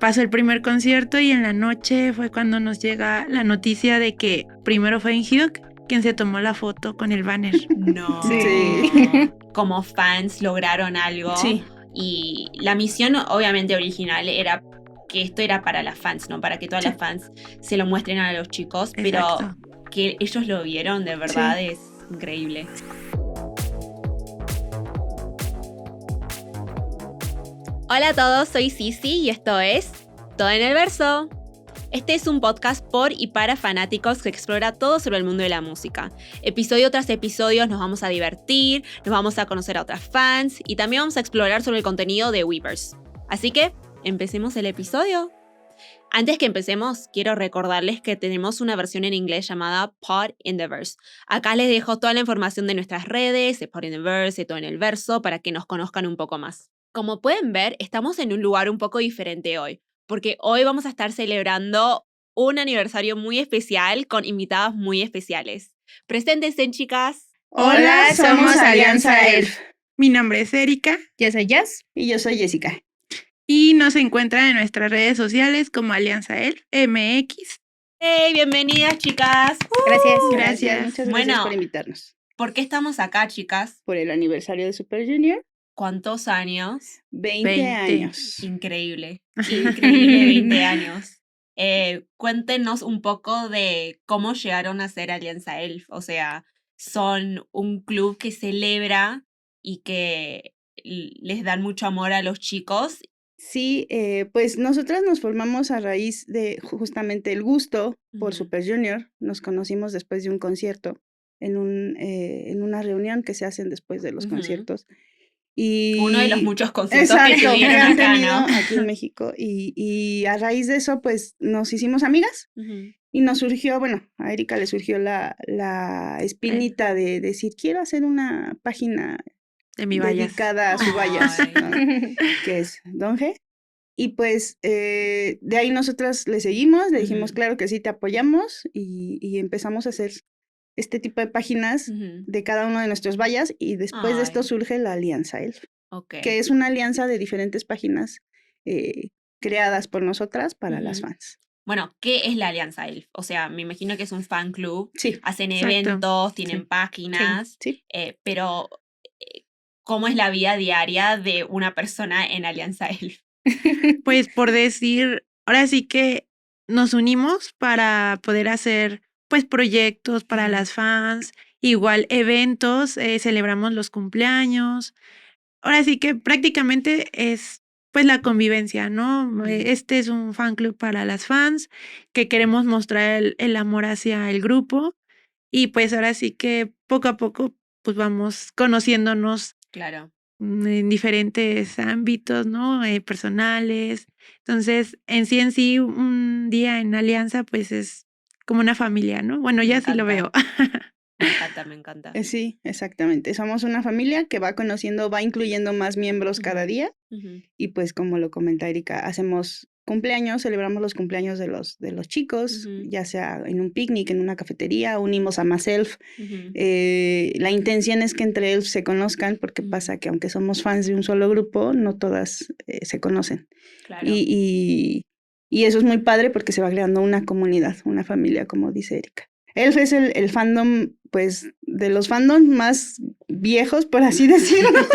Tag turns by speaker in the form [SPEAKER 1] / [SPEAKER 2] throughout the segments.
[SPEAKER 1] pasó el primer concierto y en la noche fue cuando nos llega la noticia de que primero fue Hugh quien se tomó la foto con el banner.
[SPEAKER 2] No.
[SPEAKER 3] Sí.
[SPEAKER 2] Como fans lograron algo.
[SPEAKER 3] Sí.
[SPEAKER 2] Y la misión, obviamente original, era que esto era para las fans, ¿no? Para que todas las fans se lo muestren a los chicos.
[SPEAKER 1] Exacto.
[SPEAKER 2] Pero que ellos lo vieron, de verdad, es increíble. Hola a todos, soy Sisi y esto es Todo en el Verso. Este es un podcast por y para fanáticos que explora todo sobre el mundo de la música. Episodio tras episodio nos vamos a divertir, nos vamos a conocer a otras fans y también vamos a explorar sobre el contenido de Weverse. Así que, empecemos el episodio. Antes que empecemos, quiero recordarles que tenemos una versión en inglés llamada Pod in the Verse. Acá les dejo toda la información de nuestras redes, de Pod in the Verse, de Todo en el Verso, para que nos conozcan un poco más. Como pueden ver, estamos en un lugar un poco diferente hoy, porque hoy vamos a estar celebrando un aniversario muy especial con invitadas muy especiales. Preséntense, chicas.
[SPEAKER 3] Hola, somos Alianza Elf.
[SPEAKER 1] Mi nombre es Erika
[SPEAKER 4] Yo soy Jazz.
[SPEAKER 3] Y yo soy Jessica.
[SPEAKER 1] y nos encuentran en nuestras redes sociales como Alianza Elf MX.
[SPEAKER 2] ¡Hey! Bienvenidas, chicas.
[SPEAKER 4] Gracias.
[SPEAKER 1] Gracias.
[SPEAKER 3] Muchas gracias
[SPEAKER 2] Bueno.
[SPEAKER 3] por invitarnos.
[SPEAKER 2] ¿Por qué estamos acá, chicas?
[SPEAKER 3] Por el aniversario de Super Junior,
[SPEAKER 2] ¿Cuántos años?
[SPEAKER 3] 20 años.
[SPEAKER 2] Increíble, increíble 20 años. Cuéntenos un poco de cómo llegaron a ser Alianza Elf. O sea, son un club que celebra y que les dan mucho amor a los chicos.
[SPEAKER 3] Sí, pues nosotras nos formamos a raíz de justamente el gusto por
[SPEAKER 2] Ujú.
[SPEAKER 3] Super Junior. Nos conocimos después de un concierto, en una reunión que se hacen después de los
[SPEAKER 2] Ujú.
[SPEAKER 3] conciertos. Y
[SPEAKER 2] Uno de los muchos conciertos
[SPEAKER 3] exacto,
[SPEAKER 2] que
[SPEAKER 3] que
[SPEAKER 2] tuvieron
[SPEAKER 3] han
[SPEAKER 2] acá,
[SPEAKER 3] tenido
[SPEAKER 2] ¿no?
[SPEAKER 3] aquí en México. Y a raíz de eso, pues nos hicimos amigas.
[SPEAKER 2] Ujú.
[SPEAKER 3] Y nos surgió, bueno, a Erika le surgió la espinita de decir, quiero hacer una página
[SPEAKER 1] De mi vallas.
[SPEAKER 3] dedicada a su vallas,
[SPEAKER 2] Ay.
[SPEAKER 3] ¿no? Que es Don G. Y pues de ahí nosotras le seguimos, le dijimos,
[SPEAKER 2] Ujú.
[SPEAKER 3] claro que sí, te apoyamos y empezamos a hacer este tipo de páginas
[SPEAKER 2] Ujú.
[SPEAKER 3] de cada uno de nuestros vallas y después de esto
[SPEAKER 2] Ay.
[SPEAKER 3] surge la Alianza Elf,
[SPEAKER 2] Ok.
[SPEAKER 3] que es una alianza de diferentes páginas creadas por nosotras para las
[SPEAKER 2] Ujú.
[SPEAKER 3] fans.
[SPEAKER 2] Bueno, ¿qué es la Alianza Elf? O sea, me imagino que es un fan club.
[SPEAKER 3] Sí,
[SPEAKER 2] Hacen
[SPEAKER 1] Exacto.
[SPEAKER 2] eventos, tienen
[SPEAKER 1] Sí.
[SPEAKER 2] páginas,
[SPEAKER 3] sí.
[SPEAKER 2] pero ¿cómo es la vida diaria de una persona en Alianza Elf?
[SPEAKER 1] Pues por decir, ahora sí que nos unimos para poder hacer pues proyectos para
[SPEAKER 2] Ujú.
[SPEAKER 1] las fans, igual eventos, celebramos los cumpleaños. Ahora sí que prácticamente es pues la convivencia, ¿no?
[SPEAKER 2] Ujú.
[SPEAKER 1] Este es un fan club para las fans que queremos mostrar el amor hacia el grupo y pues ahora sí que poco a poco pues vamos conociéndonos
[SPEAKER 2] Claro.
[SPEAKER 1] en diferentes ámbitos, ¿no? Personales. Entonces, en sí, un día en Alianza, pues es como una familia, ¿no? Bueno,
[SPEAKER 2] Me
[SPEAKER 1] ya sí lo veo.
[SPEAKER 2] encanta. Me encanta, me encanta.
[SPEAKER 3] Sí, exactamente. Somos una familia que va conociendo, va incluyendo más miembros cada
[SPEAKER 2] Ujú.
[SPEAKER 3] día.
[SPEAKER 2] Ujú.
[SPEAKER 3] Y pues como lo comenta Erika, hacemos cumpleaños, celebramos los cumpleaños de los chicos,
[SPEAKER 2] Ujú.
[SPEAKER 3] ya sea en un picnic, en una cafetería, unimos a más elf.
[SPEAKER 2] Ujú.
[SPEAKER 3] La intención es que entre elf se conozcan porque
[SPEAKER 2] Ujú.
[SPEAKER 3] pasa que aunque somos fans de un solo grupo, no todas se conocen.
[SPEAKER 2] Claro.
[SPEAKER 3] Y eso es muy padre porque se va creando una comunidad, una familia, como dice Erika. Elf es el fandom, pues, de los fandoms más viejos, por así decirlo. No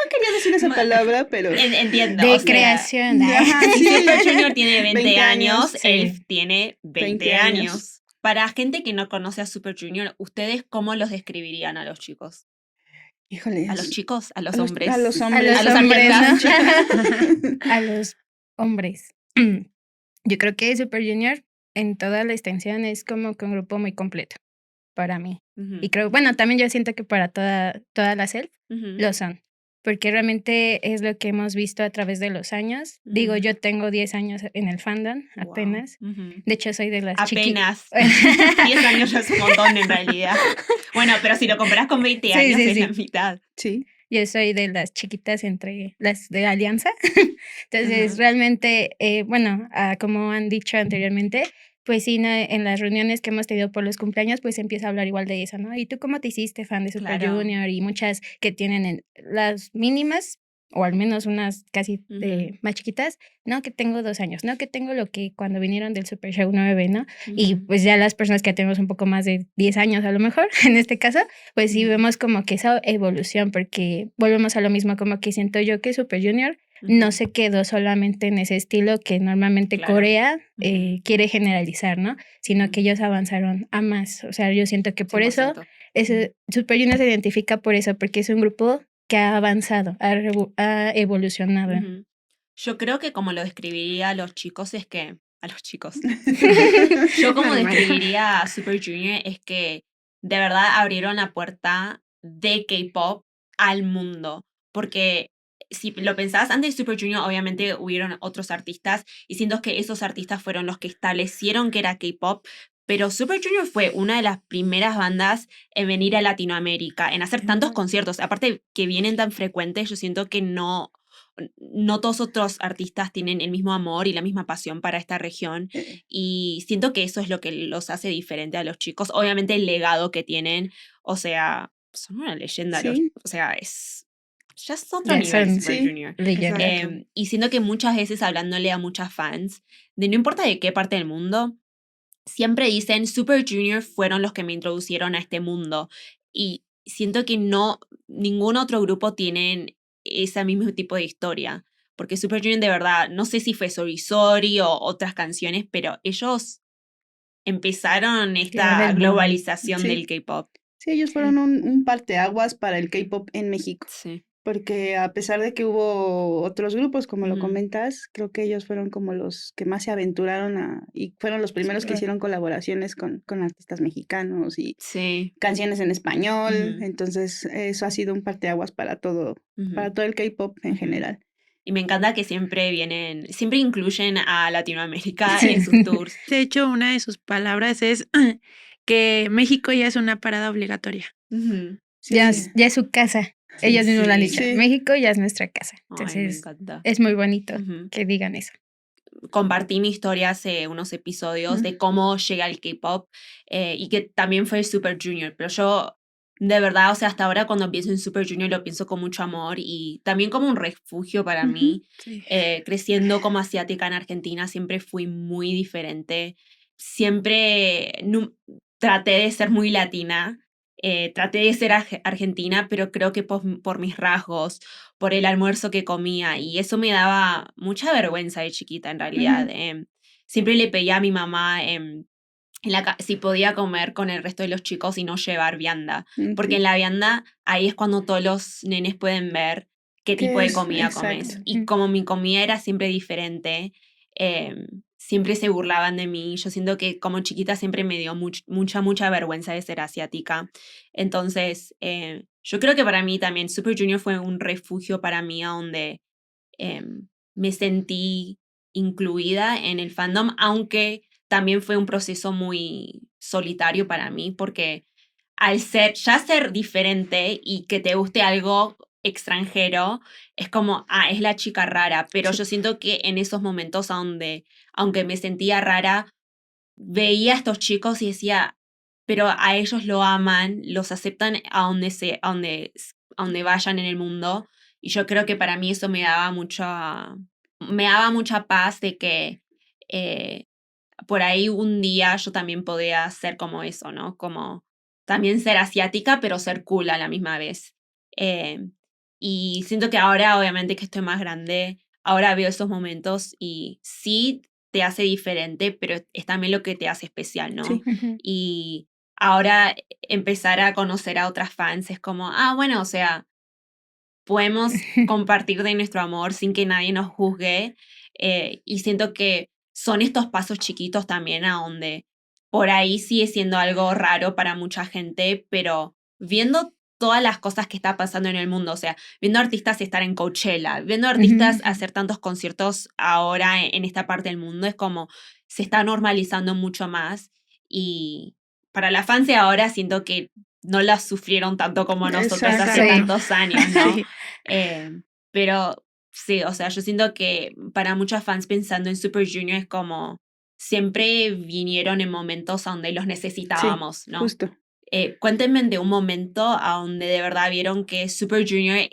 [SPEAKER 3] quería decir esa palabra, pero...
[SPEAKER 2] Entiendo.
[SPEAKER 4] De
[SPEAKER 2] o sea,
[SPEAKER 4] creación.
[SPEAKER 3] Ajá,
[SPEAKER 2] si
[SPEAKER 3] sí.
[SPEAKER 2] Super Junior tiene 20 años,
[SPEAKER 4] sí.
[SPEAKER 2] Elf tiene 20
[SPEAKER 3] 20
[SPEAKER 2] años.
[SPEAKER 3] años.
[SPEAKER 2] Para gente que no conoce a Super Junior, ¿ustedes cómo los describirían a los chicos?
[SPEAKER 3] Híjole.
[SPEAKER 2] ¿A los chicos? ¿A los
[SPEAKER 3] a
[SPEAKER 2] hombres?
[SPEAKER 3] A los
[SPEAKER 4] A
[SPEAKER 3] hombres.
[SPEAKER 4] los
[SPEAKER 2] A los
[SPEAKER 4] hombres,
[SPEAKER 2] artistas.
[SPEAKER 4] ¿no? A los hombres. Yo creo que Super Junior en toda la extensión es como que un grupo muy completo para mí.
[SPEAKER 2] Ujú.
[SPEAKER 4] Y creo, bueno, también yo siento que para todas las elf
[SPEAKER 2] Ujú.
[SPEAKER 4] lo son. Porque realmente es lo que hemos visto a través de los años. Digo,
[SPEAKER 2] Ujú.
[SPEAKER 4] yo tengo 10 años en el fandom,
[SPEAKER 2] Wow.
[SPEAKER 4] apenas.
[SPEAKER 2] Ujú.
[SPEAKER 4] De hecho, soy de las chiquitas.
[SPEAKER 2] Apenas. 10 años ya es un montón en realidad. Bueno, pero si lo comparas con 20
[SPEAKER 4] Sí,
[SPEAKER 2] años
[SPEAKER 4] sí,
[SPEAKER 2] es la
[SPEAKER 4] sí.
[SPEAKER 2] mitad.
[SPEAKER 3] Sí.
[SPEAKER 4] Yo soy de las chiquitas entre las de Alianza. Entonces,
[SPEAKER 2] Ajá.
[SPEAKER 4] realmente, bueno, como han dicho anteriormente, pues sí, ¿no? En las reuniones que hemos tenido por los cumpleaños, pues se empieza a hablar igual de eso, ¿no? ¿Y tú cómo te hiciste fan de Super
[SPEAKER 2] Claro.
[SPEAKER 4] Junior? Y muchas que tienen las mínimas o al menos unas casi
[SPEAKER 2] Ujú,
[SPEAKER 4] más chiquitas, no que tengo 2 años, no que tengo lo que cuando vinieron del Super Show 9, ¿no? Y
[SPEAKER 2] ujú,
[SPEAKER 4] pues ya las personas que tenemos un poco más de 10 años a lo mejor, en este caso, pues sí
[SPEAKER 2] ujú,
[SPEAKER 4] vemos como que esa evolución, porque volvemos a lo mismo, como que siento yo que Super Junior no
[SPEAKER 2] ujú.
[SPEAKER 4] se quedó solamente en ese estilo que normalmente
[SPEAKER 2] Claro.
[SPEAKER 4] Corea
[SPEAKER 2] Ujú,
[SPEAKER 4] quiere generalizar, ¿no? Sino que
[SPEAKER 2] ujú,
[SPEAKER 4] ellos avanzaron a más. O sea, yo siento que por eso
[SPEAKER 2] 100%.
[SPEAKER 4] ese Super Junior se identifica por eso, porque es un grupo que ha avanzado, ha evolucionado.
[SPEAKER 2] Ujú. Yo creo que como lo describiría a los chicos es que, a los chicos, yo como
[SPEAKER 1] Normal.
[SPEAKER 2] describiría a Super Junior es que de verdad abrieron la puerta de K-pop al mundo. Porque si lo pensás, antes de Super Junior obviamente hubieron otros artistas y siento que esos artistas fueron los que establecieron que era K-pop. Pero Super Junior fue una de las primeras bandas en venir a Latinoamérica, en hacer tantos conciertos. Aparte que vienen tan frecuentes, yo siento que no todos otros artistas tienen el mismo amor y la misma pasión para esta región y siento que eso es lo que los hace diferente a los chicos. Obviamente el legado que tienen, o sea, son una leyenda,
[SPEAKER 3] Sí,
[SPEAKER 2] o sea, ya es otro
[SPEAKER 4] Ya
[SPEAKER 2] nivel
[SPEAKER 4] son
[SPEAKER 2] Super
[SPEAKER 3] sí,
[SPEAKER 2] Junior.
[SPEAKER 4] leyendas.
[SPEAKER 1] Exacto.
[SPEAKER 2] Y siento que muchas veces hablándole a muchas fans, de no importa de qué parte del mundo, siempre dicen Super Junior fueron los que me introducieron a este mundo y siento que no, ningún otro grupo tiene ese mismo tipo de historia, porque Super Junior de verdad, no sé si fue Sorry Sorry o otras canciones, pero ellos empezaron
[SPEAKER 4] Dieron
[SPEAKER 2] esta
[SPEAKER 4] el boom.
[SPEAKER 2] globalización del
[SPEAKER 3] sí.
[SPEAKER 2] K-pop.
[SPEAKER 3] Sí, ellos
[SPEAKER 1] Sí.
[SPEAKER 3] fueron un parteaguas para el K-pop en México,
[SPEAKER 2] Sí.
[SPEAKER 3] porque a pesar de que hubo otros grupos, como lo
[SPEAKER 2] Ujú,
[SPEAKER 3] comentas, creo que ellos fueron como los que más se aventuraron y fueron los primeros que
[SPEAKER 4] Claro.
[SPEAKER 3] hicieron colaboraciones con artistas mexicanos y
[SPEAKER 2] sí.
[SPEAKER 3] canciones en español,
[SPEAKER 2] Ujú,
[SPEAKER 3] entonces eso ha sido un parteaguas
[SPEAKER 2] ujú,
[SPEAKER 3] para todo el K-pop en
[SPEAKER 2] ujú.
[SPEAKER 3] general.
[SPEAKER 2] Y me encanta que siempre vienen, siempre incluyen a Latinoamérica en
[SPEAKER 4] Sí.
[SPEAKER 2] sus tours.
[SPEAKER 1] De hecho, una de sus palabras es que México ya es una parada obligatoria.
[SPEAKER 2] Ujú,
[SPEAKER 4] Ya
[SPEAKER 3] Sí,
[SPEAKER 4] es, ya es su casa.
[SPEAKER 3] sí,
[SPEAKER 4] Ellas mismas lo han
[SPEAKER 2] sí.
[SPEAKER 4] dicho.
[SPEAKER 3] sí,
[SPEAKER 4] México ya es nuestra casa.
[SPEAKER 2] Ay, me
[SPEAKER 4] Entonces,
[SPEAKER 2] encanta.
[SPEAKER 4] es muy bonito
[SPEAKER 2] Ujú.
[SPEAKER 4] que digan eso.
[SPEAKER 2] Compartí mi historia hace unos episodios
[SPEAKER 3] mm,
[SPEAKER 2] de cómo llegué al K-pop y que también fue Super Junior, pero yo de verdad, o sea, hasta ahora cuando pienso en Super Junior lo pienso con mucho amor y también como un refugio para
[SPEAKER 3] ujú,
[SPEAKER 2] mí.
[SPEAKER 1] Sí.
[SPEAKER 2] Creciendo como asiática en Argentina siempre fui muy diferente, siempre traté de ser muy latina. Traté de ser argentina, pero creo que por mis rasgos, por el almuerzo que comía y eso me daba mucha vergüenza de chiquita en realidad.
[SPEAKER 3] ujú,
[SPEAKER 2] Siempre le pedía a mi mamá si podía comer con el resto de los chicos y no llevar vianda, porque
[SPEAKER 3] ok.
[SPEAKER 2] en la vianda ahí es cuando todos los nenes pueden ver qué tipo
[SPEAKER 3] ¿Qué
[SPEAKER 2] de
[SPEAKER 3] es?
[SPEAKER 2] comida comes.
[SPEAKER 3] Exacto.
[SPEAKER 2] Y como mi comida era siempre diferente, siempre se burlaban de mí. Yo siento que como chiquita siempre me dio mucha vergüenza de ser asiática. Entonces, yo creo que para mí también Super Junior fue un refugio para mí a donde me sentí incluida en el fandom, aunque también fue un proceso muy solitario para mí, porque al ser diferente y que te guste algo extranjero, es como, es la chica rara, pero
[SPEAKER 3] Sí,
[SPEAKER 2] yo siento que en esos momentos aunque me sentía rara, veía a estos chicos y decía, pero a ellos lo aman, los aceptan a donde vayan en el mundo. Y yo creo que para mí eso me daba mucha paz de que eh, por ahí un día yo también podía ser como eso, ¿no? Como también ser asiática, pero ser cool a la misma vez. Eh, y siento que ahora, obviamente que estoy más grande, ahora veo esos momentos y sí te hace diferente, pero es también lo que te hace especial, ¿no?
[SPEAKER 3] sí,
[SPEAKER 4] Ujú.
[SPEAKER 2] Y ahora empezar a conocer a otras fans es como, bueno, o sea, podemos compartir de nuestro amor sin que nadie nos juzgue. Y siento que son estos pasos chiquitos también a donde por ahí sigue siendo algo raro para mucha gente, pero viendo todas las cosas que está pasando en el mundo, o sea, viendo artistas estar en Coachella, viendo artistas
[SPEAKER 4] Ujú.
[SPEAKER 2] hacer tantos conciertos ahora en esta parte del mundo, es como se está normalizando mucho más y para la fans de ahora siento que no las sufrieron tanto como nosotros hace
[SPEAKER 3] exacto.
[SPEAKER 1] Exacto.
[SPEAKER 2] tantos años, ¿no?
[SPEAKER 1] Sí.
[SPEAKER 2] Pero sí, o sea, yo siento que para muchos fans pensando en Super Junior es como siempre vinieron en momentos a donde los
[SPEAKER 3] Sí,
[SPEAKER 2] necesitábamos, ¿no?
[SPEAKER 3] justo.
[SPEAKER 2] Cuéntenme de un momento a donde de verdad vieron que Super Junior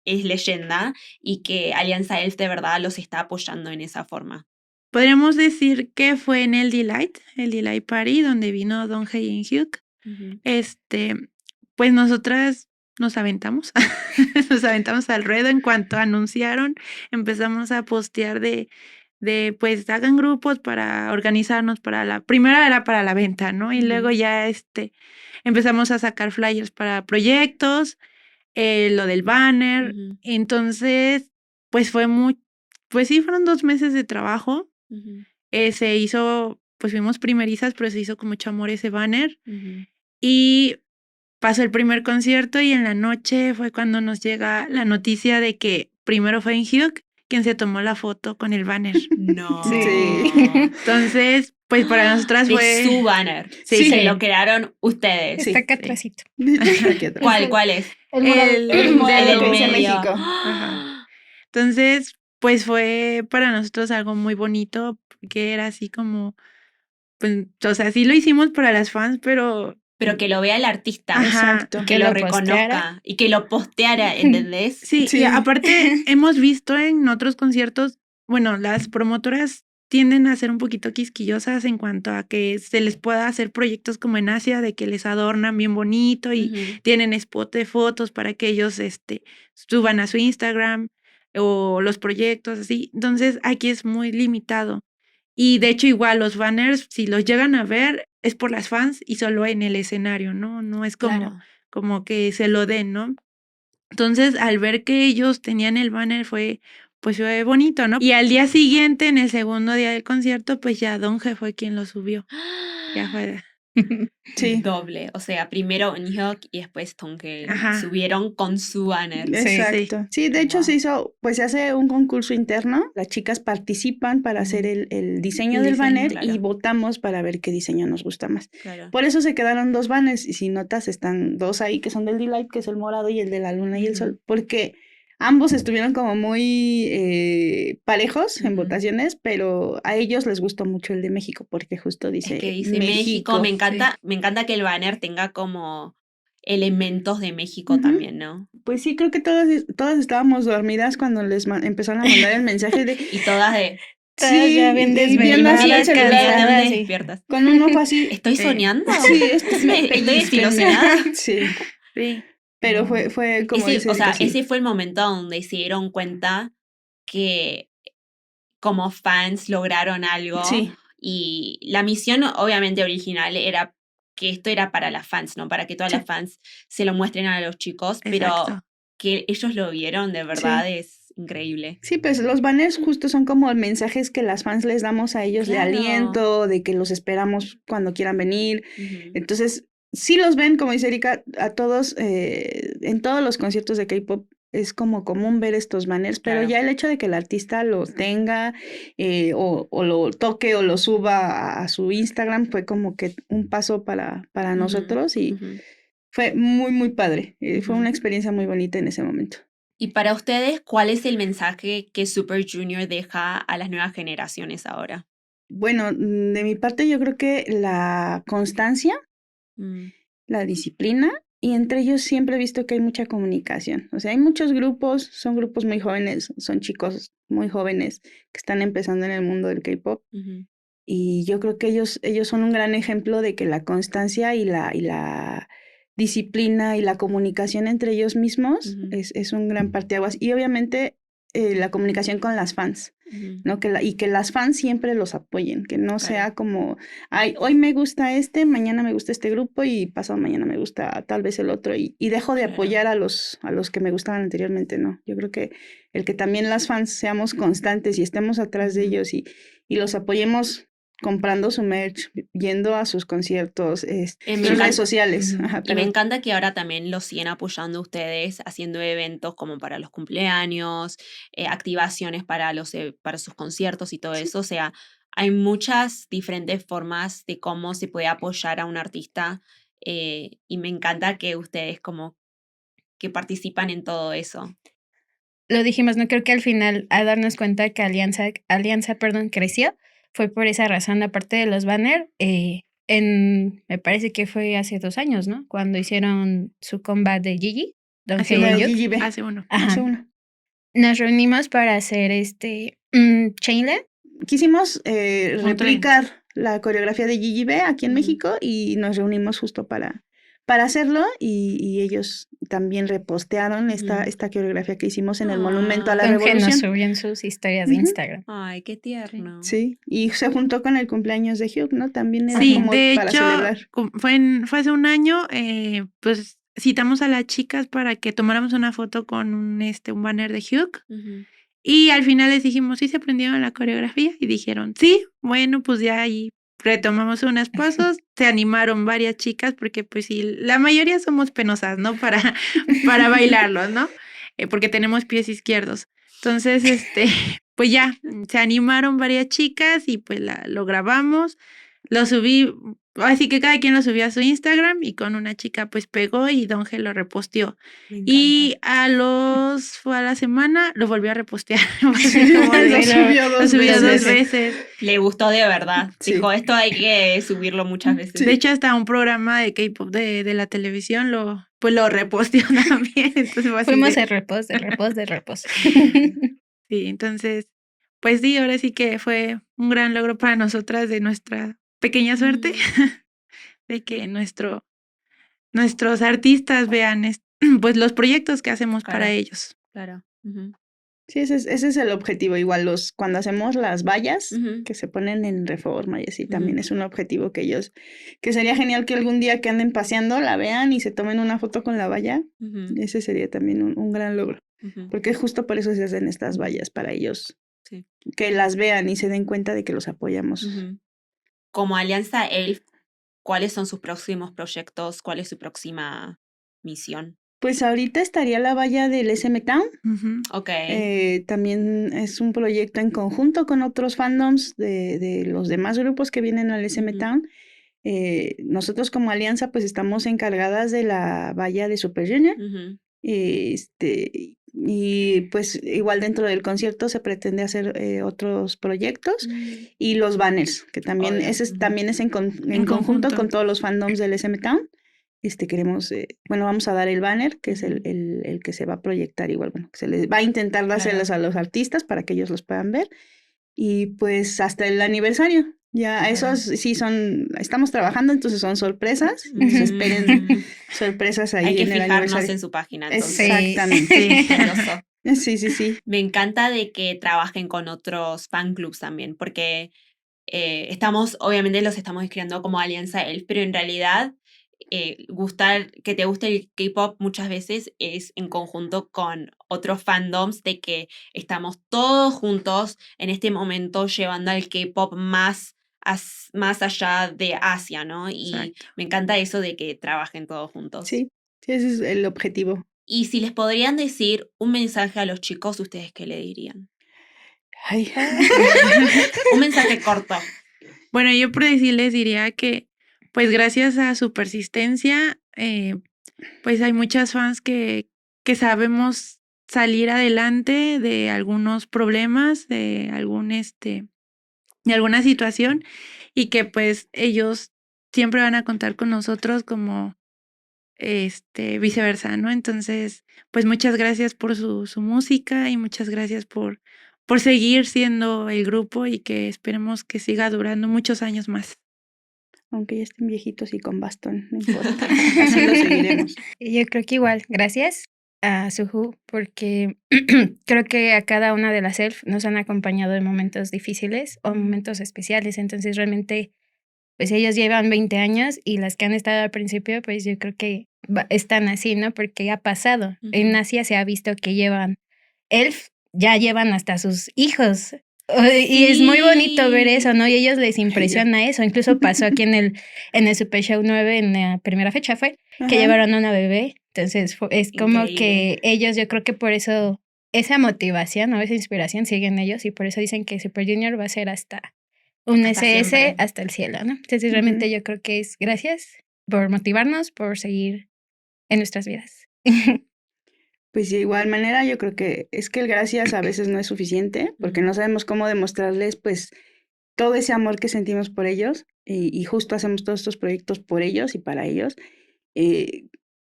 [SPEAKER 2] es leyenda y que Alianza Elf de verdad los está apoyando en esa forma.
[SPEAKER 1] Podríamos decir que fue en el Delight Party, donde vino Don Hae Hyuk. Pues nosotras nos aventamos, nos aventamos al ruedo en cuanto anunciaron, empezamos a postear de pues hagan grupos para organizarnos primero era para la venta, ¿no? Y luego ya empezamos a sacar flyers para proyectos, lo del banner, entonces pues pues sí, fueron 2 meses de trabajo, se hizo, pues fuimos primerizas, pero se hizo con mucho amor ese banner, y pasó el primer concierto y en la noche fue cuando nos llega la noticia de que primero fue en Hyuk quien se tomó la foto con el banner.
[SPEAKER 2] No.
[SPEAKER 3] Sí.
[SPEAKER 1] Entonces, pues para nosotras
[SPEAKER 2] De
[SPEAKER 1] fue
[SPEAKER 2] su banner.
[SPEAKER 1] Sí.
[SPEAKER 2] Se lo crearon ustedes.
[SPEAKER 4] Está acá atrásito.
[SPEAKER 3] Aquí atrás.
[SPEAKER 2] ¿Cuál es?
[SPEAKER 3] El morado que dice
[SPEAKER 2] medio.
[SPEAKER 3] México.
[SPEAKER 1] Ajá. Entonces, pues fue para nosotros algo muy bonito, porque era así como, pues, o sea, sí lo hicimos para las fans, pero
[SPEAKER 2] Pero que lo vea el artista.
[SPEAKER 1] Ajá.
[SPEAKER 3] Exacto.
[SPEAKER 2] Que lo
[SPEAKER 4] posteara.
[SPEAKER 2] reconozca y que lo posteara, ¿entendés?
[SPEAKER 1] sí,
[SPEAKER 3] Sí.
[SPEAKER 1] y aparte hemos visto en otros conciertos, bueno, las promotoras tienden a ser un poquito quisquillosas en cuanto a que se les pueda hacer proyectos como en Asia, de que les adornan bien bonito y
[SPEAKER 2] Ujú.
[SPEAKER 1] tienen spot de fotos para que ellos suban a su Instagram o los proyectos así. Entonces aquí es muy limitado. Y de hecho igual los banners, si los llegan a ver, es por las fans y solo en el escenario, ¿no? No es
[SPEAKER 2] Claro.
[SPEAKER 1] como que se lo den, ¿no? Entonces, al ver que ellos tenían el banner fue bonito, ¿no? Y al día siguiente, en el segundo día del concierto, pues ya Donge fue quien lo subió. Ya fue.
[SPEAKER 3] Sí.
[SPEAKER 2] Doble. O sea, primero Nyok y después Tonke
[SPEAKER 1] Ajá.
[SPEAKER 2] subieron con su banner.
[SPEAKER 3] Exacto. Sí, de hecho
[SPEAKER 2] Wow.
[SPEAKER 3] se hace un concurso interno. Las chicas participan para hacer el diseño
[SPEAKER 1] El
[SPEAKER 3] del
[SPEAKER 1] diseño,
[SPEAKER 3] banner
[SPEAKER 2] claro.
[SPEAKER 3] y votamos para ver qué diseño nos gusta más.
[SPEAKER 2] Claro.
[SPEAKER 3] Por eso se quedaron 2 banners y si notas están 2 ahí que son del Delight, que es el morado y el de la luna y el sol, porque ambos estuvieron como muy parejos en votaciones, pero a ellos les gustó mucho el de México porque justo dice,
[SPEAKER 2] Es que dice México. Me encanta que el banner tenga como elementos de México también, ¿no?
[SPEAKER 3] Pues sí, creo que todas estábamos dormidas cuando les empezaron a mandar el mensaje de...
[SPEAKER 2] Y todas de...
[SPEAKER 4] Todas ya bien
[SPEAKER 3] viendo así el
[SPEAKER 4] desveladas,
[SPEAKER 3] celular,
[SPEAKER 4] cansadas, sí.
[SPEAKER 2] despiertas.
[SPEAKER 3] con un ojo así.
[SPEAKER 2] ¿Estoy soñando?
[SPEAKER 3] Sí,
[SPEAKER 2] Estoy
[SPEAKER 3] pellizquenme.
[SPEAKER 2] desilusionada.
[SPEAKER 3] Sí,
[SPEAKER 1] Sí.
[SPEAKER 3] pero
[SPEAKER 2] No.
[SPEAKER 3] fue como
[SPEAKER 2] Ese,
[SPEAKER 3] dice
[SPEAKER 2] o sea,
[SPEAKER 3] Erika, sí.
[SPEAKER 2] ese fue el momento donde se dieron cuenta que como fans lograron algo.
[SPEAKER 3] Sí.
[SPEAKER 2] Y la misión, obviamente, original era que esto era para las fans, ¿no? Para que todas
[SPEAKER 3] Sí.
[SPEAKER 2] las fans se lo muestren a los chicos, pero
[SPEAKER 1] Exacto.
[SPEAKER 2] que ellos lo vieron de verdad es increíble.
[SPEAKER 3] Sí, pues los banners justo son como mensajes que las fans les damos a ellos
[SPEAKER 2] Claro.
[SPEAKER 3] de aliento, de que los esperamos cuando quieran venir.
[SPEAKER 2] Ujú.
[SPEAKER 3] Entonces, sí los ven, como dice Erika, a todos, en todos los conciertos de K-pop es como común ver estos banners, pero
[SPEAKER 2] Claro.
[SPEAKER 3] ya el hecho de que el artista los tenga o lo toque o lo suba a su Instagram fue como que un paso para
[SPEAKER 2] Ujú,
[SPEAKER 3] nosotros y
[SPEAKER 2] ujú.
[SPEAKER 3] fue muy, muy padre. Fue
[SPEAKER 2] Ujú.
[SPEAKER 3] una experiencia muy bonita en ese momento.
[SPEAKER 2] Y para ustedes, ¿cuál es el mensaje que Super Junior deja a las nuevas generaciones ahora?
[SPEAKER 3] Bueno, de mi parte yo creo que la constancia,
[SPEAKER 2] Mm,
[SPEAKER 3] la disciplina y entre ellos siempre he visto que hay mucha comunicación. O sea, hay muchos grupos, son grupos muy jóvenes, son chicos muy jóvenes que están empezando en el mundo del K-pop
[SPEAKER 2] ujú.
[SPEAKER 3] y yo creo que ellos son un gran ejemplo de que la constancia y la disciplina y la comunicación entre ellos mismos
[SPEAKER 2] Ujú.
[SPEAKER 3] es un gran parteaguas y obviamente la comunicación con las fans.
[SPEAKER 2] Ujú.
[SPEAKER 3] ¿No? Y que las fans siempre los apoyen, que no
[SPEAKER 2] Claro.
[SPEAKER 3] sea como, ay, hoy me gusta mañana me gusta este grupo y pasado mañana me gusta tal vez el otro y dejo de
[SPEAKER 2] Claro.
[SPEAKER 3] apoyar a los que me gustaban anteriormente, ¿no? Yo creo que el que también las fans seamos constantes y estemos atrás de
[SPEAKER 2] Ujú.
[SPEAKER 3] ellos y los apoyemos comprando su merch, yendo a sus conciertos,
[SPEAKER 2] Me
[SPEAKER 3] sus
[SPEAKER 2] encanta-
[SPEAKER 3] redes sociales.
[SPEAKER 1] Ujú.
[SPEAKER 3] Ajá,
[SPEAKER 2] Y me encanta que ahora también los siguen apoyando ustedes, haciendo eventos como para los cumpleaños, activaciones para sus conciertos y todo eso. O sea, hay muchas diferentes formas de cómo se puede apoyar a un artista y me encanta que ustedes como que participan en todo eso.
[SPEAKER 4] Lo dijimos, no creo que al final, a darnos cuenta que Alianza, creció, fue por esa razón, aparte de los banners, me parece que fue hace 2 años, ¿no? Cuando hicieron su comeback de Gigi. Don
[SPEAKER 1] Hace
[SPEAKER 3] La
[SPEAKER 4] G
[SPEAKER 3] de
[SPEAKER 4] y Yuk.
[SPEAKER 3] Gigi B.
[SPEAKER 1] Hace uno.
[SPEAKER 4] Ajá.
[SPEAKER 3] Hace uno.
[SPEAKER 4] Nos reunimos para hacer Chainland.
[SPEAKER 3] Quisimos
[SPEAKER 1] Un
[SPEAKER 3] replicar la coreografía de Gigi B aquí en
[SPEAKER 2] Ujú.
[SPEAKER 3] México y nos reunimos justo para hacerlo y ellos también repostearon
[SPEAKER 2] Ujú.
[SPEAKER 3] esta coreografía que hicimos en el Monumento a la
[SPEAKER 4] Don G nos
[SPEAKER 3] Revolución.
[SPEAKER 4] subió en sus historias de
[SPEAKER 3] Ujú.
[SPEAKER 4] Instagram.
[SPEAKER 2] Ay, qué tierno.
[SPEAKER 3] Sí, y se juntó con el cumpleaños de Hugh, ¿no? También era
[SPEAKER 1] Sí,
[SPEAKER 3] como
[SPEAKER 1] de
[SPEAKER 3] para
[SPEAKER 1] hecho,
[SPEAKER 3] celebrar.
[SPEAKER 1] fue hace un año, pues citamos a las chicas para que tomáramos una foto con un banner de Hugh.
[SPEAKER 2] Ujú.
[SPEAKER 1] Y al final les dijimos, ¿sí se aprendieron la coreografía? Y dijeron, sí, bueno, pues ya ahí retomamos unos pasos, se animaron varias chicas, porque pues sí, la mayoría somos penosas, ¿no? Para bailarlos, ¿no? Porque tenemos pies izquierdos. Entonces, pues ya, se animaron varias chicas y pues lo grabamos, lo subí, así que cada quien lo subió a su Instagram y con una chica pues pegó y Don G lo reposteó.
[SPEAKER 2] Me encanta.
[SPEAKER 1] Y fue a la semana, lo volvió a repostear. Fue como
[SPEAKER 3] Lo
[SPEAKER 1] de-
[SPEAKER 3] subió
[SPEAKER 1] lo
[SPEAKER 3] dos
[SPEAKER 1] subió dos
[SPEAKER 3] veces.
[SPEAKER 1] veces.
[SPEAKER 2] Le gustó de verdad.
[SPEAKER 3] Sí.
[SPEAKER 2] Dijo, esto hay que subirlo muchas veces.
[SPEAKER 3] Sí.
[SPEAKER 1] De hecho, hasta un programa de K-pop de la televisión lo reposteó también. Entonces fue así
[SPEAKER 4] Fuimos
[SPEAKER 1] de,
[SPEAKER 4] de repos.
[SPEAKER 1] sí, entonces, pues sí, ahora sí que fue un gran logro para nosotras de nuestra pequeña suerte de que nuestros artistas vean pues los proyectos que hacemos para
[SPEAKER 2] Claro.
[SPEAKER 1] ellos.
[SPEAKER 2] Claro. Ujú.
[SPEAKER 3] Sí, ese es el objetivo. Igual cuando hacemos las vallas
[SPEAKER 2] Ujú.
[SPEAKER 3] que se ponen en Reforma y así,
[SPEAKER 2] Ujú.
[SPEAKER 3] también es un objetivo que sería genial que algún día que anden paseando la vean y se tomen una foto con la valla.
[SPEAKER 2] Ujú.
[SPEAKER 3] Ese sería también un gran logro.
[SPEAKER 2] Ujú.
[SPEAKER 3] Porque justo por eso se hacen estas vallas, para ellos
[SPEAKER 2] Sí.
[SPEAKER 3] que las vean y se den cuenta de que los apoyamos.
[SPEAKER 2] Ujú. Como Alianza ELF, ¿cuáles son sus próximos proyectos? ¿Cuál es su próxima misión?
[SPEAKER 3] Pues ahorita estaría la valla del SM Town.
[SPEAKER 1] Ujú.
[SPEAKER 2] Ok.
[SPEAKER 3] También es un proyecto en conjunto con otros fandoms de los demás grupos que vienen al SM
[SPEAKER 2] Ujú.
[SPEAKER 3] Town. Nosotros como alianza pues estamos encargadas de la valla de Super Junior.
[SPEAKER 2] Ujú.
[SPEAKER 3] Y pues igual dentro del concierto se pretende hacer otros proyectos y los banners, que también
[SPEAKER 2] Obvio.
[SPEAKER 3] ese
[SPEAKER 2] Ujú.
[SPEAKER 3] también es en conjunto
[SPEAKER 1] conjunto.
[SPEAKER 3] con todos los fandoms del SM Town. Queremos, vamos a dar el banner, que es
[SPEAKER 2] Ujú.
[SPEAKER 3] el que se va a proyectar igual, bueno, que se les va a intentar dárselos a los artistas para que ellos los puedan ver. Y pues hasta el aniversario, ya
[SPEAKER 2] Claro.
[SPEAKER 3] esos sí estamos trabajando, entonces son sorpresas, entonces esperen sorpresas ahí
[SPEAKER 2] Hay que
[SPEAKER 3] en el
[SPEAKER 2] fijarnos
[SPEAKER 3] aniversario.
[SPEAKER 2] en su página, entonces.
[SPEAKER 3] Exactamente.
[SPEAKER 1] Sí.
[SPEAKER 2] Curioso.
[SPEAKER 3] Sí.
[SPEAKER 2] Me encanta de que trabajen con otros fan clubs también, porque obviamente los estamos escribiendo como Alianza ELF, pero en realidad que te guste el K-pop muchas veces es en conjunto con otros fandoms, de que estamos todos juntos en este momento llevando al K-pop más allá de Asia, ¿no? Y
[SPEAKER 1] Exacto.
[SPEAKER 2] me encanta eso de que trabajen todos juntos.
[SPEAKER 3] Sí, ese es el objetivo.
[SPEAKER 2] Y si les podrían decir un mensaje a los chicos, ¿ustedes qué le dirían?
[SPEAKER 3] Ay.
[SPEAKER 2] Un mensaje corto.
[SPEAKER 1] Bueno, yo por decirles diría que, pues gracias a su persistencia, pues hay muchas fans que sabemos salir adelante de algunos problemas, de alguna situación, y que pues ellos siempre van a contar con nosotros como viceversa, ¿no? Entonces, pues muchas gracias por su música y muchas gracias por seguir siendo el grupo y que esperemos que siga durando muchos años más.
[SPEAKER 3] Aunque ya estén viejitos y con bastón, no importa. Así lo seguiremos.
[SPEAKER 4] Yo creo que igual, gracias a Suhu, porque creo que a cada una de las ELF nos han acompañado en momentos difíciles o momentos especiales, entonces realmente, pues ellos llevan 20 años y las que han estado al principio, pues yo creo que están así, ¿no? Porque ha pasado. En Asia se ha visto que llevan ELF, ya llevan hasta sus hijos. Y es muy bonito ver eso, ¿no? Y a ellos les impresiona eso. Incluso pasó aquí en el Super Show 9, en la primera fecha fue, que
[SPEAKER 3] Ajá.
[SPEAKER 4] llevaron a una bebé. Entonces es como
[SPEAKER 2] Increíble.
[SPEAKER 4] que ellos, yo creo que por eso, esa motivación o esa inspiración siguen ellos y por eso dicen que Super Junior va a ser hasta un
[SPEAKER 2] Hasta
[SPEAKER 4] SS
[SPEAKER 2] siempre.
[SPEAKER 4] hasta el cielo, ¿no? Entonces realmente yo creo que es gracias por motivarnos, por seguir en nuestras vidas.
[SPEAKER 3] Pues de igual manera, yo creo que es que el gracias a veces no es suficiente, porque no sabemos cómo demostrarles, pues, todo ese amor que sentimos por ellos, y justo hacemos todos estos proyectos por ellos y para ellos.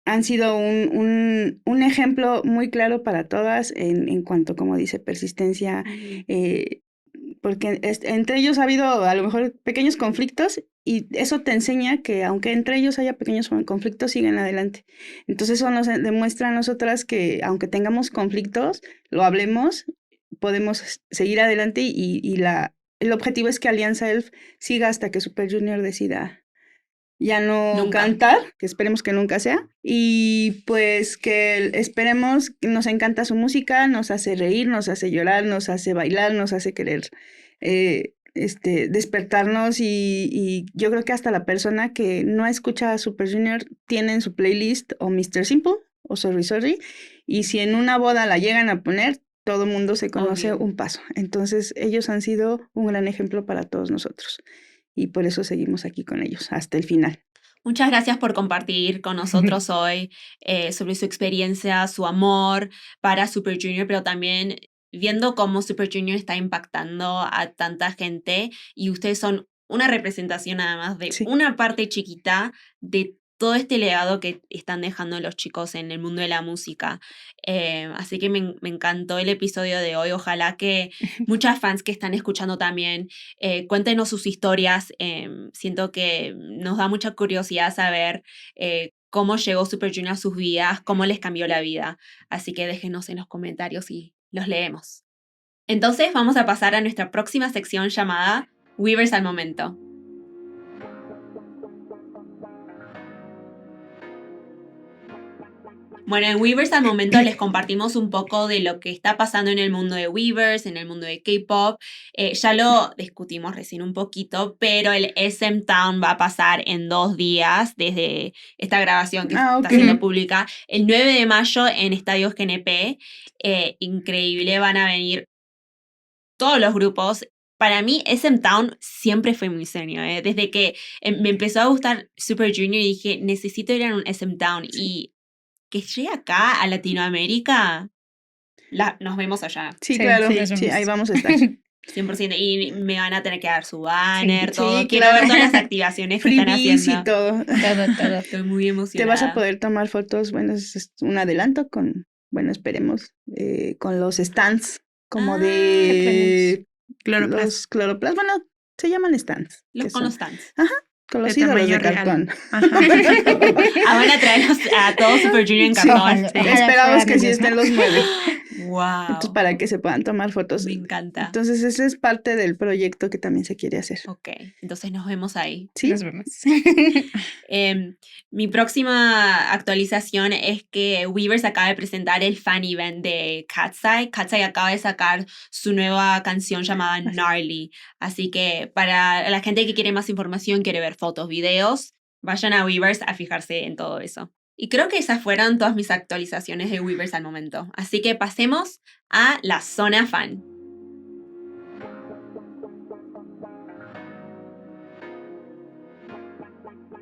[SPEAKER 3] han sido un ejemplo muy claro para todas en cuanto, como dice, persistencia, porque entre ellos ha habido a lo mejor pequeños conflictos y eso te enseña que aunque entre ellos haya pequeños conflictos, siguen adelante. Entonces eso nos demuestra a nosotras que aunque tengamos conflictos, lo hablemos, podemos seguir adelante y el objetivo es que Alianza Elf siga hasta que Super Junior decida ya no cantar, que esperemos que nunca sea, y pues que esperemos, que nos encanta su música, nos hace reír, nos hace llorar, nos hace bailar, nos hace querer despertarnos y yo creo que hasta la persona que no escucha a Super Junior tiene en su playlist o Mr. Simple o Sorry Sorry, y si en una boda la llegan a poner, todo el mundo se conoce un paso. Entonces ellos han sido un gran ejemplo para todos nosotros. Y por eso seguimos aquí con ellos hasta el final.
[SPEAKER 2] Muchas gracias por compartir con nosotros hoy sobre su experiencia, su amor para Super Junior, pero también viendo cómo Super Junior está impactando a tanta gente y ustedes son una representación además de una parte chiquita de todo este legado que están dejando los chicos en el mundo de la música. Así que me encantó el episodio de hoy. Ojalá que muchas fans que están escuchando también cuéntenos sus historias. Siento que nos da mucha curiosidad saber cómo llegó Super Junior a sus vidas, cómo les cambió la vida. Así que déjenos en los comentarios y los leemos. Entonces vamos a pasar a nuestra próxima sección llamada Weavers al Momento. Bueno, en Weavers al Momento les compartimos un poco de lo que está pasando en el mundo de Weavers, en el mundo de K-pop. Ya lo discutimos recién un poquito, pero el SM Town va a pasar en 2 días desde esta grabación que está siendo pública. El 9 de mayo en Estadio GNP. Increíble, van a venir todos los grupos. Para mí, SM Town siempre fue muy serio. Desde que me empezó a gustar Super Junior y dije, necesito ir a un SM Town. Y que llegue acá a Latinoamérica, nos vemos allá.
[SPEAKER 3] Sí, claro, sí, ahí vamos a estar.
[SPEAKER 2] 100%. Y me van a tener que dar su banner, todo. Sí, quiero ver todas las activaciones que están haciendo.
[SPEAKER 3] Y todo.
[SPEAKER 2] Todo. Estoy muy emocionada.
[SPEAKER 3] Te vas a poder tomar fotos, bueno, es un adelanto con, bueno, esperemos, con los stands como de los cloroplas. Bueno, se llaman stands.
[SPEAKER 2] Con los stands.
[SPEAKER 3] Ajá. Con los ídolos de cartón.
[SPEAKER 2] Van a traernos a todos Super Junior en cartón.
[SPEAKER 3] Sí. Esperamos que sí estén los 9.
[SPEAKER 2] Wow.
[SPEAKER 3] Entonces, para que se puedan tomar fotos.
[SPEAKER 2] Me encanta.
[SPEAKER 3] Entonces, ese es parte del proyecto que también se quiere hacer.
[SPEAKER 2] Ok, entonces nos vemos ahí.
[SPEAKER 3] Sí.
[SPEAKER 4] Nos vemos.
[SPEAKER 2] Mi próxima actualización es que Weavers acaba de presentar el fan event de Katseye. Katseye acaba de sacar su nueva canción llamada Gnarly. Así que para la gente que quiere más información, quiere ver fotos, videos, vayan a Weavers a fijarse en todo eso. Y creo que esas fueron todas mis actualizaciones de Weavers al momento. Así que pasemos a la zona fan.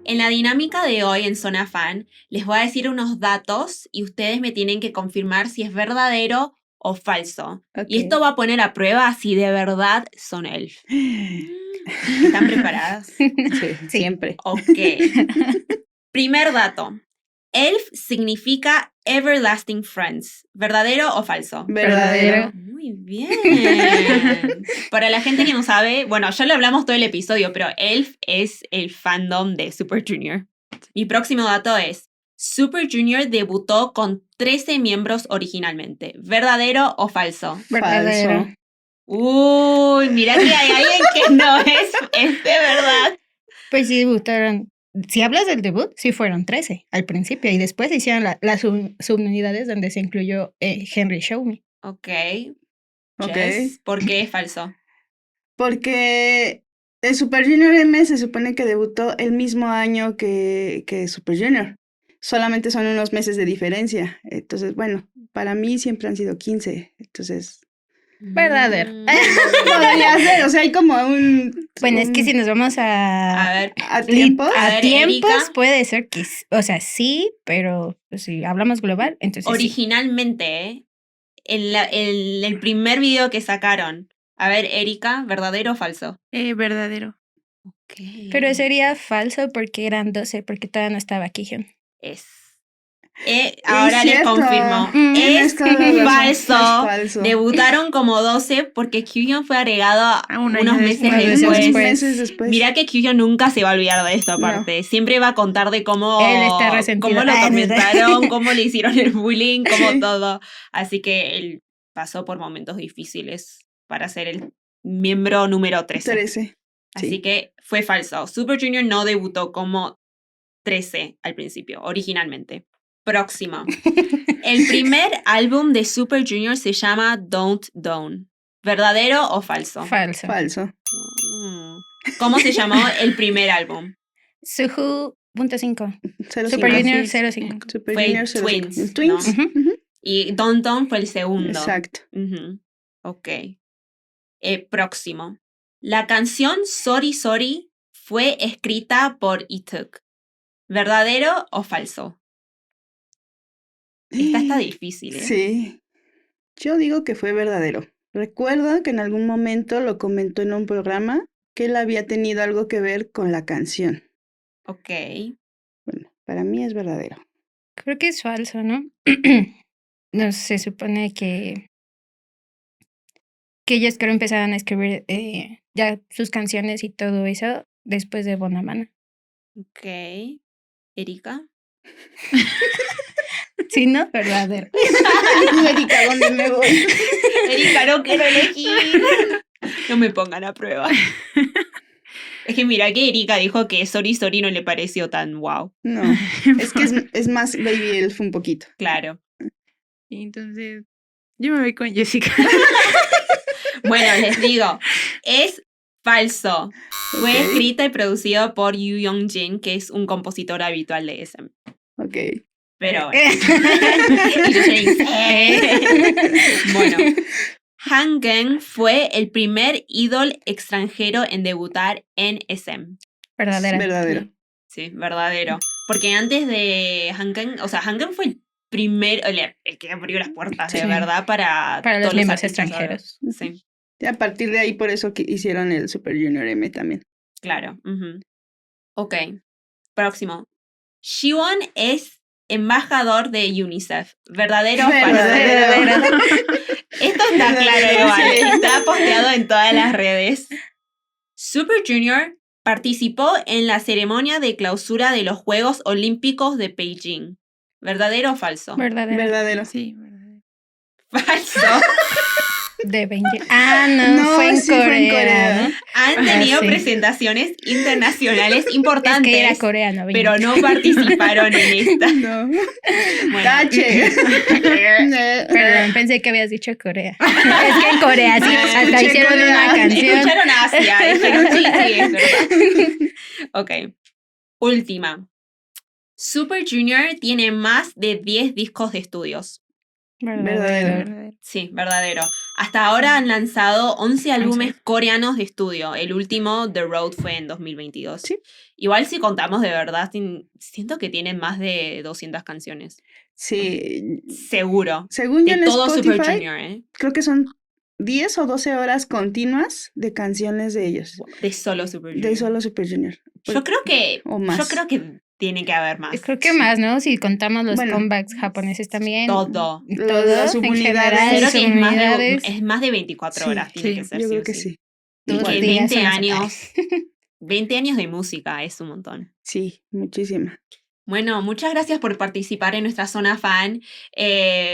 [SPEAKER 2] En la dinámica de hoy en Zona Fan, les voy a decir unos datos y ustedes me tienen que confirmar si es verdadero o falso. Okay. Y esto va a poner a prueba si de verdad son elf. ¿Están preparadas?
[SPEAKER 3] Sí, siempre.
[SPEAKER 2] Ok. Primer dato. Elf significa Everlasting Friends. ¿Verdadero o falso?
[SPEAKER 3] Verdadero.
[SPEAKER 2] Muy bien. Para la gente que no sabe, bueno, ya lo hablamos todo el episodio, pero Elf es el fandom de Super Junior. Mi próximo dato es, Super Junior debutó con 13 miembros originalmente. ¿Verdadero o falso?
[SPEAKER 4] Verdadero.
[SPEAKER 2] Uy, mira que hay alguien que no es de verdad.
[SPEAKER 4] Pues sí debutaron. Si hablas del debut, sí fueron 13 al principio y después hicieron las subunidades donde se incluyó Henry Show Me.
[SPEAKER 2] Ok. Yes. ¿Por qué es falso?
[SPEAKER 3] Porque el Super Junior M se supone que debutó el mismo año que Super Junior. Solamente son unos meses de diferencia. Entonces, bueno, para mí siempre han sido 15. Entonces...
[SPEAKER 4] Verdadero.
[SPEAKER 3] Podría ser, o sea, hay como un...
[SPEAKER 4] Bueno, es que si nos vamos
[SPEAKER 2] a
[SPEAKER 3] tiempos,
[SPEAKER 2] Erika,
[SPEAKER 4] puede ser que, o sea, sí, pero si hablamos global, entonces
[SPEAKER 2] originalmente, en el primer video que sacaron, a ver, Erika, ¿verdadero o falso?
[SPEAKER 1] Verdadero.
[SPEAKER 2] Okay.
[SPEAKER 4] Pero sería falso porque eran 12, porque todavía no estaba Kihyun.
[SPEAKER 2] Es Ahora
[SPEAKER 3] Es
[SPEAKER 2] les
[SPEAKER 3] cierto.
[SPEAKER 2] confirmo.
[SPEAKER 3] Tienes
[SPEAKER 2] Es
[SPEAKER 3] toda la razón,
[SPEAKER 2] falso.
[SPEAKER 3] es falso.
[SPEAKER 2] Debutaron como 12 porque Kyuhyun fue agregado
[SPEAKER 1] Un año
[SPEAKER 2] unos meses
[SPEAKER 1] después.
[SPEAKER 2] después.
[SPEAKER 3] Unos meses después.
[SPEAKER 2] Mira que Kyuhyun nunca se va a olvidar de esto aparte. Siempre va a contar de cómo,
[SPEAKER 4] Él está resentido.
[SPEAKER 2] cómo lo
[SPEAKER 4] Ah,
[SPEAKER 2] atormentaron, cómo le hicieron el bullying, cómo
[SPEAKER 3] Sí.
[SPEAKER 2] todo. Así que él pasó por momentos difíciles para ser el miembro número 13.
[SPEAKER 3] 13.
[SPEAKER 2] Así
[SPEAKER 3] Sí.
[SPEAKER 2] que fue falso. Super Junior no debutó como 13 al principio, originalmente. Próximo. El primer álbum de Super Junior se llama Don't Down. ¿Verdadero o falso?
[SPEAKER 4] Falso.
[SPEAKER 3] Falso.
[SPEAKER 2] ¿Cómo se llamó el primer álbum?
[SPEAKER 4] Suhu .5.
[SPEAKER 3] 05.
[SPEAKER 4] Super Junior
[SPEAKER 1] Sí,
[SPEAKER 4] 05.
[SPEAKER 3] Super
[SPEAKER 2] Fue
[SPEAKER 3] Junior
[SPEAKER 2] Twins,
[SPEAKER 3] 05. Twins.
[SPEAKER 4] ¿no?
[SPEAKER 3] Ujú.
[SPEAKER 2] Y Don't Down fue el segundo.
[SPEAKER 3] Exacto.
[SPEAKER 2] Ujú. Ok. Próximo. La canción Sorry Sorry fue escrita por Ituk. ¿Verdadero o falso? Esta está difícil, ¿eh?
[SPEAKER 3] Sí. Yo digo que fue verdadero. Recuerdo que en algún momento lo comentó en un programa que él había tenido algo que ver con la canción.
[SPEAKER 2] Ok.
[SPEAKER 3] Bueno, para mí es verdadero.
[SPEAKER 4] Creo que es falso, ¿no? No se supone que ellos creo empezaron a escribir ya sus canciones y todo eso después de Bonamana.
[SPEAKER 2] Ok. ¿Erika?
[SPEAKER 4] Sí, ¿no? Verdadero.
[SPEAKER 3] Erika, ¿dónde me voy?
[SPEAKER 2] Erika, no quiero elegir. No me pongan a prueba. Es que mira que Erika dijo que Sorry Sorry no le pareció tan wow.
[SPEAKER 3] No, es que es más Baby Elf un poquito.
[SPEAKER 2] Claro.
[SPEAKER 1] Y entonces, yo me voy con Jessica.
[SPEAKER 2] Bueno, les digo, es falso. Fue
[SPEAKER 3] Ok.
[SPEAKER 2] escrita y producido por Yoo Young-jin, que es un compositor habitual de SM.
[SPEAKER 3] Ok.
[SPEAKER 2] Pero bueno. Y yo dije, bueno. Hangen fue el primer idol extranjero en debutar en SM.
[SPEAKER 4] Verdadera.
[SPEAKER 3] Verdadero.
[SPEAKER 2] Sí, verdadero. Porque antes de Hangen, o sea, Hangen fue el el que abrió las puertas, de
[SPEAKER 4] Sí.
[SPEAKER 2] verdad, para
[SPEAKER 4] Para los
[SPEAKER 2] todos
[SPEAKER 4] miembros
[SPEAKER 2] artistas
[SPEAKER 4] extranjeros.
[SPEAKER 2] raros. Sí,
[SPEAKER 3] Y a partir de ahí, por eso que hicieron el Super Junior M también.
[SPEAKER 2] claro. Ujú. Ok, próximo. Siwon es embajador de UNICEF. ¿Verdadero o falso?
[SPEAKER 3] Verdadero.
[SPEAKER 2] Esto está claro
[SPEAKER 3] Verdadero,
[SPEAKER 2] igual.
[SPEAKER 3] sí.
[SPEAKER 2] Está posteado en todas las redes. Super Junior participó en la ceremonia de clausura de los Juegos Olímpicos de Beijing. ¿Verdadero o falso?
[SPEAKER 4] Verdadera.
[SPEAKER 3] Verdadero.
[SPEAKER 1] Sí, verdadero.
[SPEAKER 2] Falso.
[SPEAKER 4] De Beijing. Ah, no,
[SPEAKER 3] No,
[SPEAKER 4] fue en
[SPEAKER 3] sí, fue en
[SPEAKER 4] Corea.
[SPEAKER 3] Corea.
[SPEAKER 4] ¿no?
[SPEAKER 2] Han tenido
[SPEAKER 4] sí.
[SPEAKER 2] presentaciones internacionales
[SPEAKER 4] Es
[SPEAKER 2] importantes,
[SPEAKER 4] que era coreano. Beijing.
[SPEAKER 2] pero no participaron en esta.
[SPEAKER 3] No.
[SPEAKER 2] Bueno.
[SPEAKER 3] Tache.
[SPEAKER 4] Perdón, pensé que habías dicho Corea. Es que en Corea sí, hasta
[SPEAKER 3] Escuché
[SPEAKER 4] hicieron
[SPEAKER 3] Corea.
[SPEAKER 4] una canción.
[SPEAKER 2] Escucharon Asia, dijeron sí, sí, es verdad. Ok, última. Super Junior tiene más de 10 discos de estudios.
[SPEAKER 3] Verdadero.
[SPEAKER 1] Verdadero.
[SPEAKER 2] Sí, verdadero. Hasta ahora han lanzado 11 álbumes coreanos de estudio. El último, The Road, fue en 2022.
[SPEAKER 3] Sí.
[SPEAKER 2] Igual si contamos de verdad, siento que tienen más de 200 canciones.
[SPEAKER 3] Sí.
[SPEAKER 2] Seguro.
[SPEAKER 3] Según yo
[SPEAKER 2] De
[SPEAKER 3] en
[SPEAKER 2] todo Super
[SPEAKER 3] Spotify,
[SPEAKER 2] Junior, ¿eh?
[SPEAKER 3] creo que son 10 o 12 horas continuas de canciones de ellos.
[SPEAKER 2] De solo Super Junior.
[SPEAKER 3] De solo Super Junior.
[SPEAKER 2] Yo creo que...
[SPEAKER 3] O más.
[SPEAKER 2] Yo creo que tiene que haber más.
[SPEAKER 4] Creo que más, ¿no? Si contamos los
[SPEAKER 3] Bueno,
[SPEAKER 4] comebacks japoneses también.
[SPEAKER 2] Todo.
[SPEAKER 3] Las
[SPEAKER 4] en
[SPEAKER 3] subunidades.
[SPEAKER 4] general,
[SPEAKER 2] Creo que
[SPEAKER 4] subunidades.
[SPEAKER 2] es más de 24
[SPEAKER 3] Sí,
[SPEAKER 2] horas, tiene
[SPEAKER 1] sí,
[SPEAKER 2] que ser.
[SPEAKER 3] Yo
[SPEAKER 2] sí
[SPEAKER 3] creo
[SPEAKER 2] o
[SPEAKER 3] que
[SPEAKER 2] sí.
[SPEAKER 3] sí.
[SPEAKER 2] Y
[SPEAKER 4] Dos
[SPEAKER 2] que
[SPEAKER 4] días
[SPEAKER 2] 20
[SPEAKER 4] son-
[SPEAKER 2] años. 20 años de música es un montón.
[SPEAKER 3] Sí, muchísima.
[SPEAKER 2] Bueno, muchas gracias por participar en nuestra zona fan.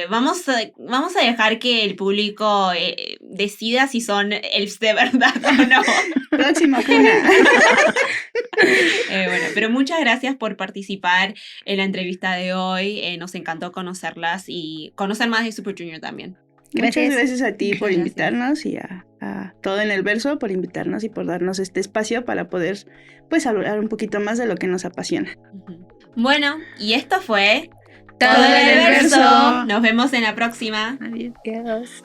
[SPEAKER 2] Vamos a dejar que el público decida si son elfs de verdad o no.
[SPEAKER 3] Próxima funa.
[SPEAKER 2] Bueno, pero muchas gracias por participar en la entrevista de hoy. Nos encantó conocerlas y conocer más de Super Junior también.
[SPEAKER 4] Gracias.
[SPEAKER 3] Muchas gracias a ti
[SPEAKER 1] Muchas
[SPEAKER 3] por
[SPEAKER 1] gracias.
[SPEAKER 3] invitarnos y a Todo en el Verso por invitarnos y por darnos este espacio para poder pues hablar un poquito más de lo que nos apasiona.
[SPEAKER 2] Ujú. Bueno, y esto fue
[SPEAKER 4] Todo
[SPEAKER 2] en el
[SPEAKER 1] en el
[SPEAKER 2] verso.
[SPEAKER 1] verso.
[SPEAKER 2] Nos vemos en la próxima.
[SPEAKER 1] Adiós.
[SPEAKER 4] Adiós.